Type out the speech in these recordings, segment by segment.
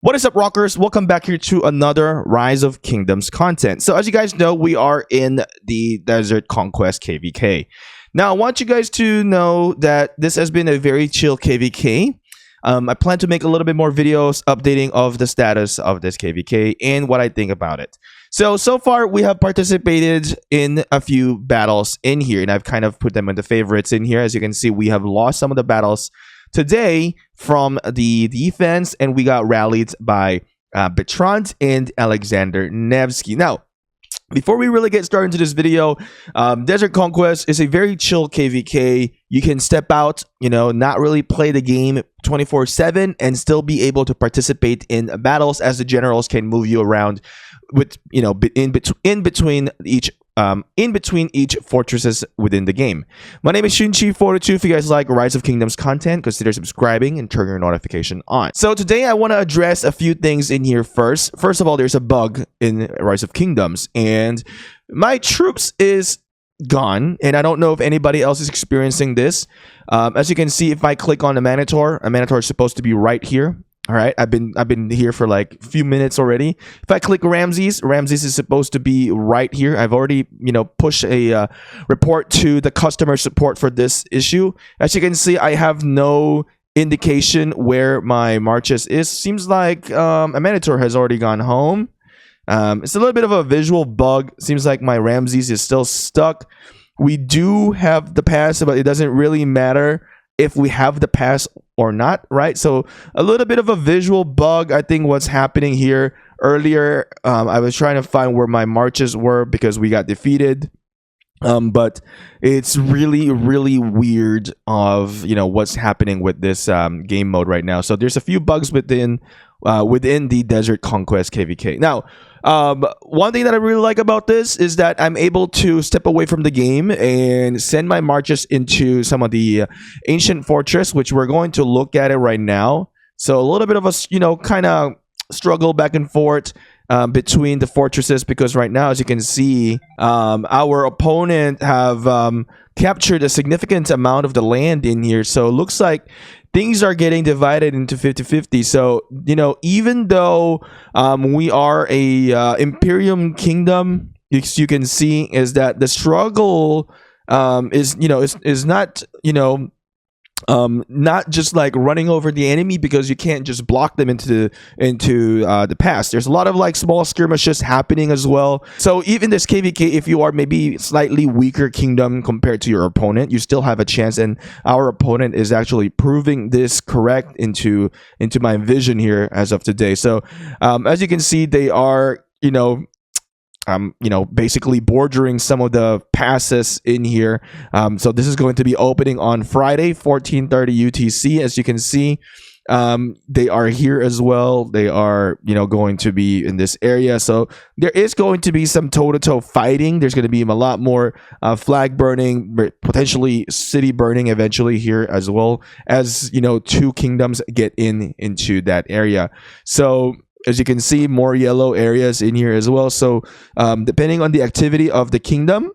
What is up, rockers? Welcome back here to another Rise of Kingdoms content. So as you guys know, we are in the Desert Conquest KvK. Now, I want you guys to know that this has been a very chill KvK. I plan to make a little bit more videos updating of the status of this KvK and what I think about it. So far, we have participated in a few battles in here, and I've kind of put them in the favorites in here. As you can see, we have lost some of the battles today from the defense, and we got rallied by Bertrand and Alexander Nevsky. Now, before we really get started into this video, Desert Conquest is a very chill KvK. You can step out, not really play the game 24/7 and still be able to participate in battles, as the generals can move you around with, in between each fortresses within the game. My name is Shunchi42. If you guys like Rise of Kingdoms content, consider subscribing and turn your notification on. So today I want to address a few things in here first. First of all, there's a bug in Rise of Kingdoms, and my troops is gone, and I don't know if anybody else is experiencing this. As you can see, if I click on a Minotaur is supposed to be right here. All right, I've been here for like a few minutes already. If I click Ramses is supposed to be right here. I've already, pushed a report to the customer support for this issue. As you can see, I have no indication where my marches is. Seems like a Minotaur has already gone home. It's a little bit of a visual bug. Seems like my Ramses is still stuck. We do have the pass, but it doesn't really matter if we have the pass or not, right? So a little bit of a visual bug. I think what's happening here earlier, I was trying to find where my marches were because we got defeated. But it's really weird of what's happening with this game mode right now. So there's a few bugs within the Desert Conquest KvK. Now, one thing that I really like about this is that I'm able to step away from the game and send my marches into some of the ancient fortress, which we're going to look at it right now. So a little bit of a kind of struggle back and forth between the fortresses, because right now, as you can see, our opponent have captured a significant amount of the land in here. So it looks like things are getting divided into 50-50. So, even though we are a Imperium kingdom, you can see is that the struggle is not, not just like running over the enemy, because you can't just block them into the pass. There's a lot of like small skirmishes happening as well. So even this KvK, if you are maybe slightly weaker kingdom compared to your opponent, you still have a chance, and our opponent is actually proving this correct into my vision here as of today. So as you can see, they are basically bordering some of the passes in here. So this is going to be opening on Friday, 14:30 UTC. As you can see, they are here as well. They are, going to be in this area. So there is going to be some toe-to-toe fighting. There's going to be a lot more flag burning, potentially city burning eventually here, as well as, two kingdoms get into that area. So as you can see, more yellow areas in here as well. So depending on the activity of the kingdom,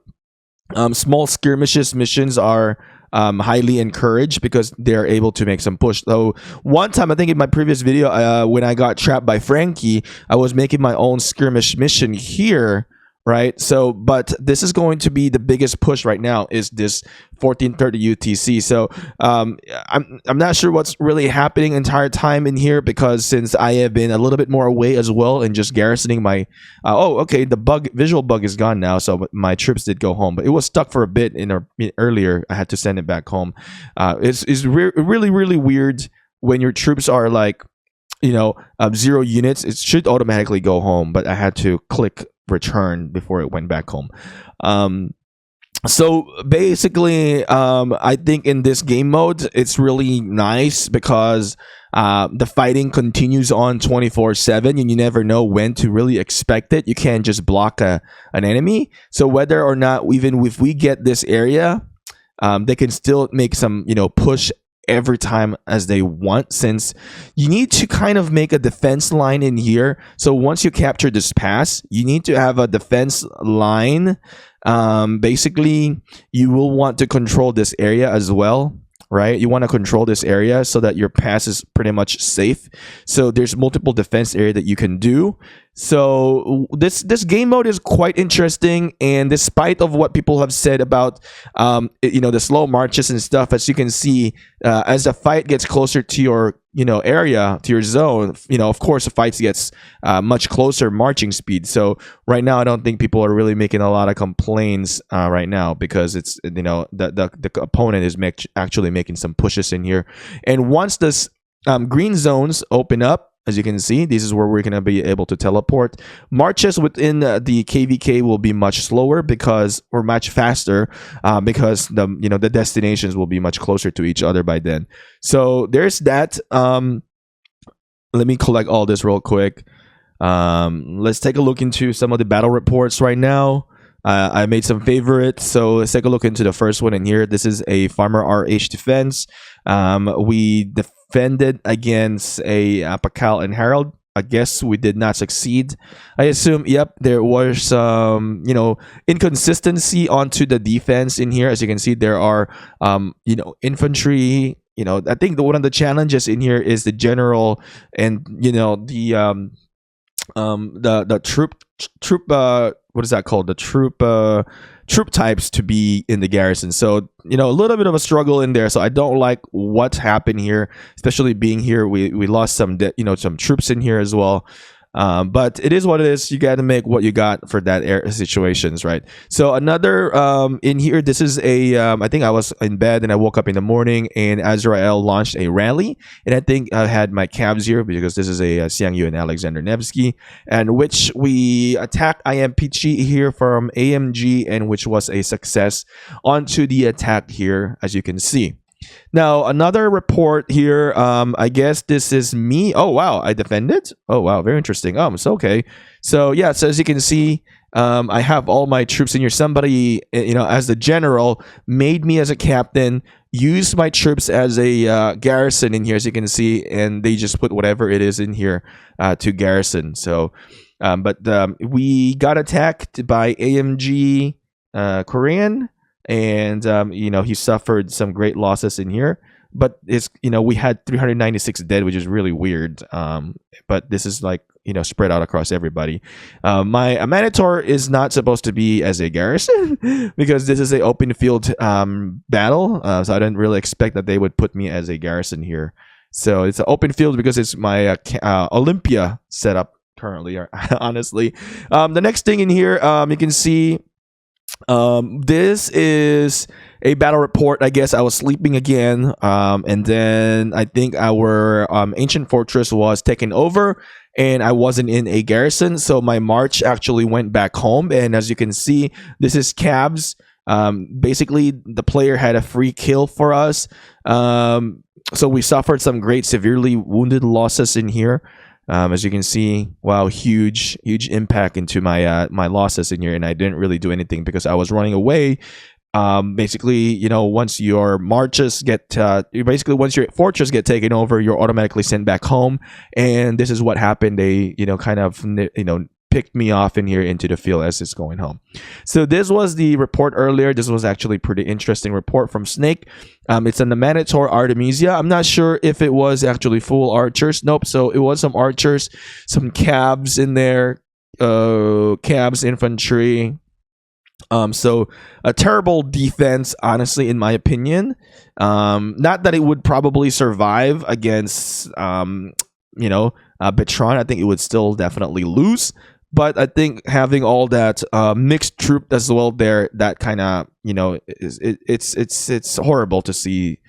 small skirmishes missions are highly encouraged, because they're able to make some push. So one time, I think in my previous video, when I got trapped by Frankie, I was making my own skirmish mission here, right? So, but this is going to be the biggest push right now, is this 14:30 UTC. So I'm not sure what's really happening entire time in here, because since I have been a little bit more away as well and just garrisoning my the visual bug is gone now, so my troops did go home, but it was stuck for a bit earlier. I had to send it back home. It's really weird when your troops are like 0 units. It should automatically go home, but I had to click return before it went back home. So basically, I think in this game mode, it's really nice because the fighting continues on 24/7, and you never know when to really expect it. You can't just block an enemy. So whether or not, even if we get this area, they can still make some push every time as they want, since you need to kind of make a defense line in here. So once you capture this pass, you need to have a defense line. Basically, you will want to control this area as well, right? You want to control this area so that your pass is pretty much safe. So there's multiple defense area that you can do. So this game mode is quite interesting, and despite of what people have said about the slow marches and stuff, as you can see, as the fight gets closer to your area, to your zone, of course the fight gets much closer marching speed. So right now I don't think people are really making a lot of complaints right now, because it's the opponent is actually making some pushes in here. And once this green zones open up, as you can see, this is where we're going to be able to teleport. Marches within the KVK will be much slower or much faster, because the destinations will be much closer to each other by then. So there's that. Let me collect all this real quick. Let's take a look into some of the battle reports right now. I made some favorites, so let's take a look into the first one in here. This is a Farmer RH defense. We defended against a Pakal and Herald. I guess we did not succeed. I assume, yep, there was some, inconsistency onto the defense in here. As you can see, there are, infantry. I think one of the challenges in here is the general and, the troop what is that called, the troop types to be in the garrison. So a little bit of a struggle in there. So I don't like what's happened here, especially being here we lost some some troops in here as well. But it is what it is. You got to make what you got for that situations, right? So another in here, this is a I think I was in bed and I woke up in the morning and Azrael launched a rally, and I think I had my cabs here because this is a Xiang Yu and Alexander Nevsky, and which we attacked IMPG here from AMG, and which was a success onto the attack here, as you can see. Now, another report here, I guess this is me. Oh, wow, I defended? Oh, wow, very interesting. So, okay. So, yeah, so as you can see, I have all my troops in here. Somebody, as the general, made me as a captain, used my troops as a garrison in here, as you can see, and they just put whatever it is in here to garrison. So, but we got attacked by AMG Korean. And he suffered some great losses in here, but it's we had 396 dead, which is really weird. But this is like spread out across everybody. My Emulator is not supposed to be as a garrison because this is a open field battle, so I didn't really expect that they would put me as a garrison here. So it's an open field because it's my Olympia setup currently, honestly. The next thing in here, you can see, this is a battle report. I guess I was sleeping again, and then I think our ancient fortress was taken over, and I wasn't in a garrison, so my march actually went back home. And as you can see, this is cabs. Basically, the player had a free kill for us, so we suffered some great severely wounded losses in here. As you can see, wow, huge impact into my my losses in here, and I didn't really do anything because I was running away. Basically, once your marches get once your fortress get taken over, you're automatically sent back home, and this is what happened. They kind of picked me off in here into the field as it's going home. So this was the report earlier. This was actually pretty interesting report from Snake. It's an Emulator Artemisia. I'm not sure if it was actually full archers. Nope. So it was some archers, some cabs in there, cabs, infantry. So a terrible defense, honestly, in my opinion. Not that it would probably survive against Bertrand. I think it would still definitely lose. But I think having all that mixed troop as well there, that kind of it's horrible to see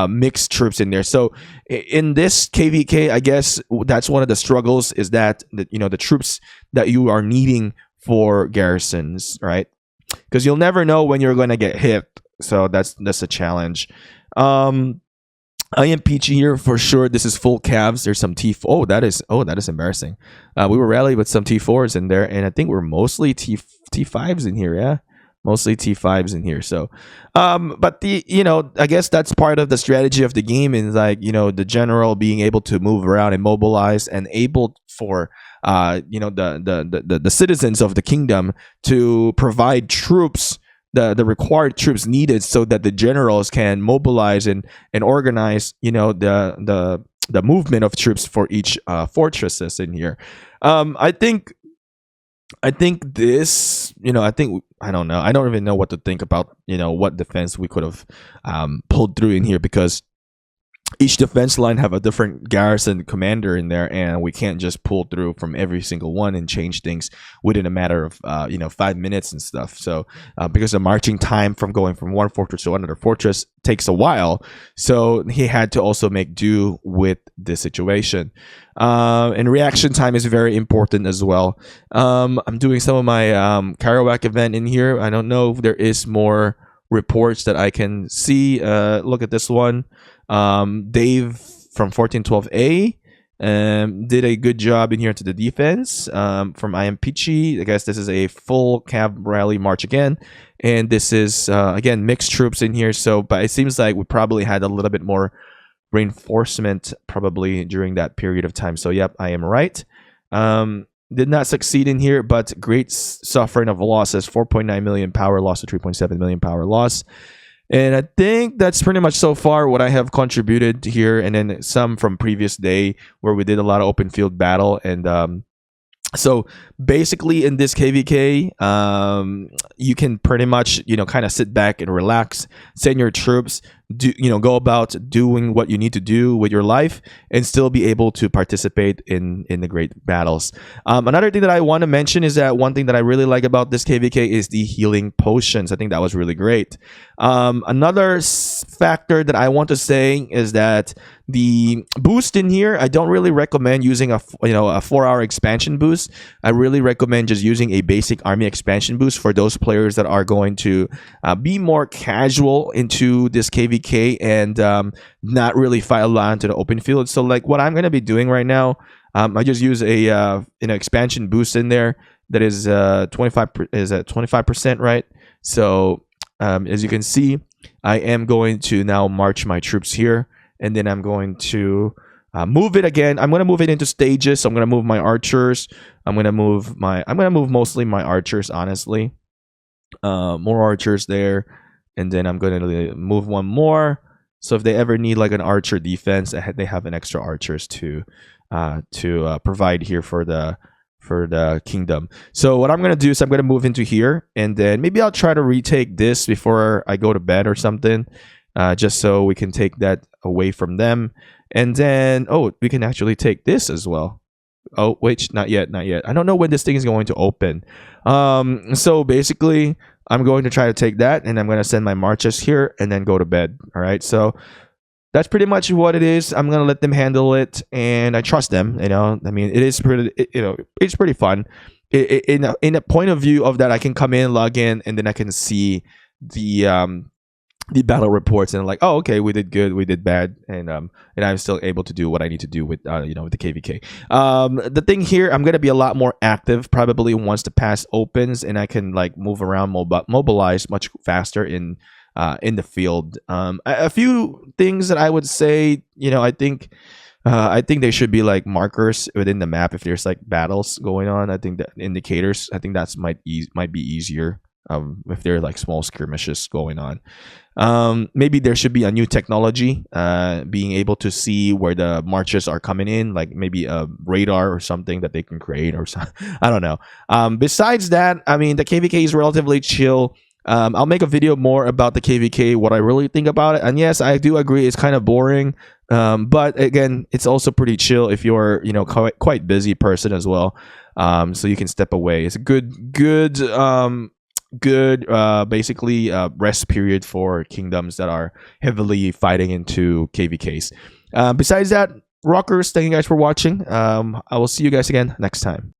mixed troops in there. So in this KVK, I guess that's one of the struggles, is that the troops that you are needing for garrisons, right? Because you'll never know when you're going to get hit. So that's a challenge. I am peachy here for sure. This is full calves. There's some T4. Oh, that is embarrassing. We were rallying with some T4s in there, and I think we're mostly T5s in here. Yeah, mostly T5s in here. So, but I guess that's part of the strategy of the game, is like the general being able to move around and mobilize, and able for the citizens of the kingdom to provide troops the required troops needed so that the generals can mobilize and organize, the movement of troops for each fortresses in here. I think this, I don't know. I don't even know what to think about, what defense we could have pulled through in here, because each defense line have a different garrison commander in there, and we can't just pull through from every single one and change things within a matter of 5 minutes and stuff. So because the marching time from going from one fortress to another fortress takes a while, so he had to also make do with this situation. And reaction time is very important as well. I'm doing some of my KvK event in here. I don't know if there is more reports that I can see. Look at this one. Dave from 1412A did a good job in here to the defense. From I Am Peachy, I guess this is a full cav rally march again, and this is again mixed troops in here. So, but it seems like we probably had a little bit more reinforcement probably during that period of time. So, yep, I am right. Did not succeed in here, but great suffering of losses. 4.9 million power loss to 3.7 million power loss. And I think that's pretty much so far what I have contributed here, and then some from previous day where we did a lot of open field battle. And so basically in this KvK, you can pretty much, kind of sit back and relax, send your troops, go about doing what you need to do with your life, and still be able to participate in the great battles. Another thing that I want to mention is that one thing that I really like about this KvK is the healing potions. I think that was really great. Another factor that I want to say is that the boost in here, I don't really recommend using a 4-hour expansion boost. I really recommend just using a basic army expansion boost for those players that are going to be more casual into this KvK and not really fight a lot into the open field. So like what I'm going to be doing right now, I just use a expansion boost in there that is 25%, right? So as you can see, I am going to now march my troops here, and then I'm going to move it again. I'm going to move it into stages. So I'm going to move my archers. I'm going to move mostly my archers, honestly. More archers there, and then I'm going to move one more. So if they ever need like an archer defense, they have an extra archers to provide here for the kingdom. So what I'm going to do is I'm going to move into here, and then maybe I'll try to retake this before I go to bed or something, just so we can take that away from them. And then, we can actually take this as well. Oh, wait, not yet. I don't know when this thing is going to open. So basically, I'm going to try to take that, and I'm going to send my marches here and then go to bed. All right, so that's pretty much what it is. I'm going to let them handle it, and I trust them. I mean, it is pretty, it's pretty fun. In a point of view of that, I can come in, log in, and then I can see the battle reports, and like, okay, we did good, we did bad, and I'm still able to do what I need to do with with the KvK. The thing here, I'm gonna be a lot more active probably once the pass opens, and I can like move around, mobilize much faster in the field. A few things that I would say, I think there should be like markers within the map if there's like battles going on. I think that indicators, I think that's might be easier. If there are like small skirmishes going on. Maybe there should be a new technology, being able to see where the marches are coming in, like maybe a radar or something that they can create or something. I don't know. Besides that, I mean, the KvK is relatively chill. I'll make a video more about the KvK, what I really think about it. And yes, I do agree it's kind of boring. But again, it's also pretty chill if you're, quite busy person as well. So you can step away. It's a good basically rest period for kingdoms that are heavily fighting into KvKs. Besides that, rockers, thank you guys for watching. I will see you guys again next time.